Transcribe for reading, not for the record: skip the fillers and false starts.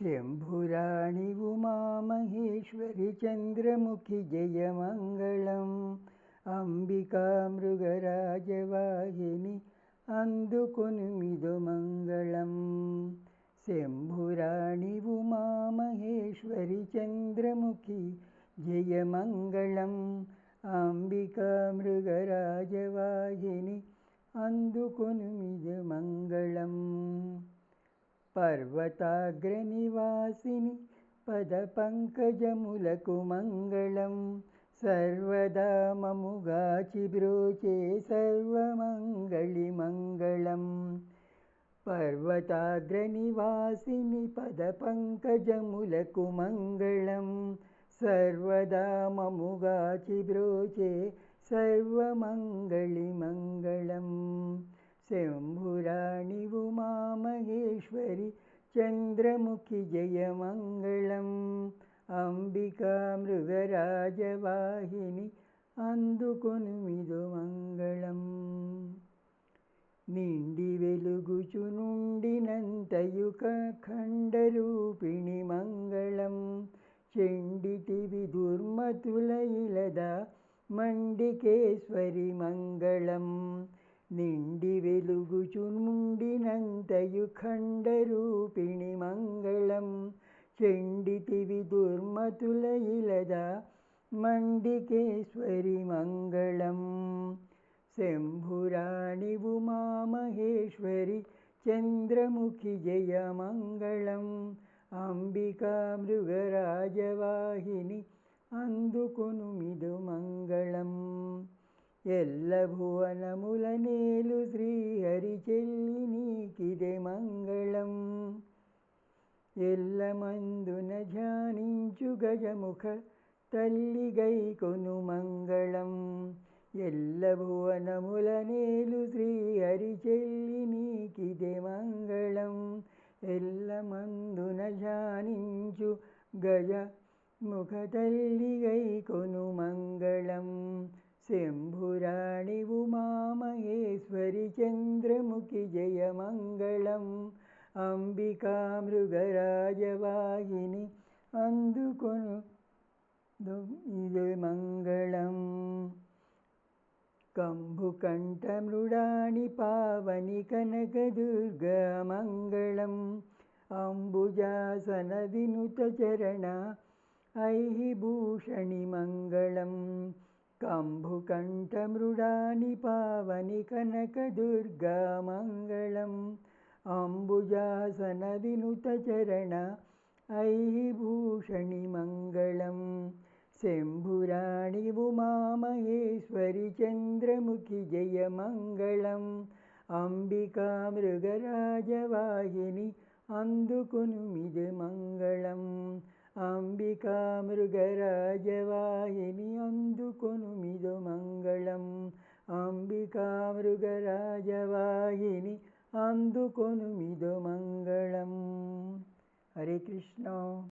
శంభురాణి ఉమామహేశ్వరి చంద్రముఖి జయమంగళం. అంబికా మృగరాజవాహిని అందుకొనుమిదో మంగళం. శంభురాణి ఉమామహేశ్వరి చంద్రముఖి జయమంగళం. అంబికా మృగరాజవాహిని అందుకొనుమిదో మంగళం. పర్వతాగ్రనివాసిని పదపంకజములకు మంగళం. సర్వదా మముగాచి బ్రోచే సర్వమంగళి మంగళం. పర్వతాగ్రనివాసిని పదపంకజములకు మంగళం. సర్వదా మముగాచి బ్రోచే సర్వమంగళి మంగళం. శంభురాణి ఉమామహేశ్వరి చంద్రముఖి జయమంగళం. అంబికా మృగరాజవాహిని అందుకొనుమిదో మంగళం. నిండి వెలుగుచు నుండినంతయు ఖండరూపిణి మంగళం. చెండితివి దుర్మతుల ఇలదా మండికేశ్వరి మంగళం. నిండి వెలుగుచు నుండినంతయు ఖండరూపిణి మంగళం. చెండితివి దుర్మతుల ఇలదా మండికేశ్వరి మంగళం. శంభురాణి ఉమామహేశ్వరి చంద్రముఖి జయమంగళం. అంబికా మృగరాజవాహిని అందుకొనుమిదో మంగళం. ఎల్ల భువనముల నేలు శ్రీహరి చెల్లి నీకిదే మంగళం. ఎల్లమందున ధ్యానించు గజముఖ తల్లి గైకొను మంగళం. ఎల్ల భువనముల నేలు శ్రీహరి చెల్లి నీకిదే మంగళం. ఎల్లమందున ధ్యానించు గజముఖ తల్లి గైకొను మంగళం. శంభురాణి ఉమామహేశ్వరి చంద్రముఖి జయమంగళం. అంబికా మృగరాజవాహిని అందుకొనుమిదో మంగళం. కంభుకంఠమృడాని పావని కనకదుర్గా మంగళం. అంబుజాసన వినుత చరణ ఐహిభూషణి మంగళం. కంభుకంఠమృడాని పావని కనకదుర్గా మంగళం. అంబుజాసన వినుత చరణ ఐహిభూషణి మంగళం. శంభురాణి ఉమామహేశ్వరి చంద్రముఖి జయమంగళం. అంబికా మృగరాజవాహిని అందుకొనుమిదో మంగళం. అంబికా మృగరాజవాహిని అందుకొనుమిదో మంగళం. అంబికా మృగరాజవాహిని అందుకొనుమిదో మంగళం. హరే కృష్ణ.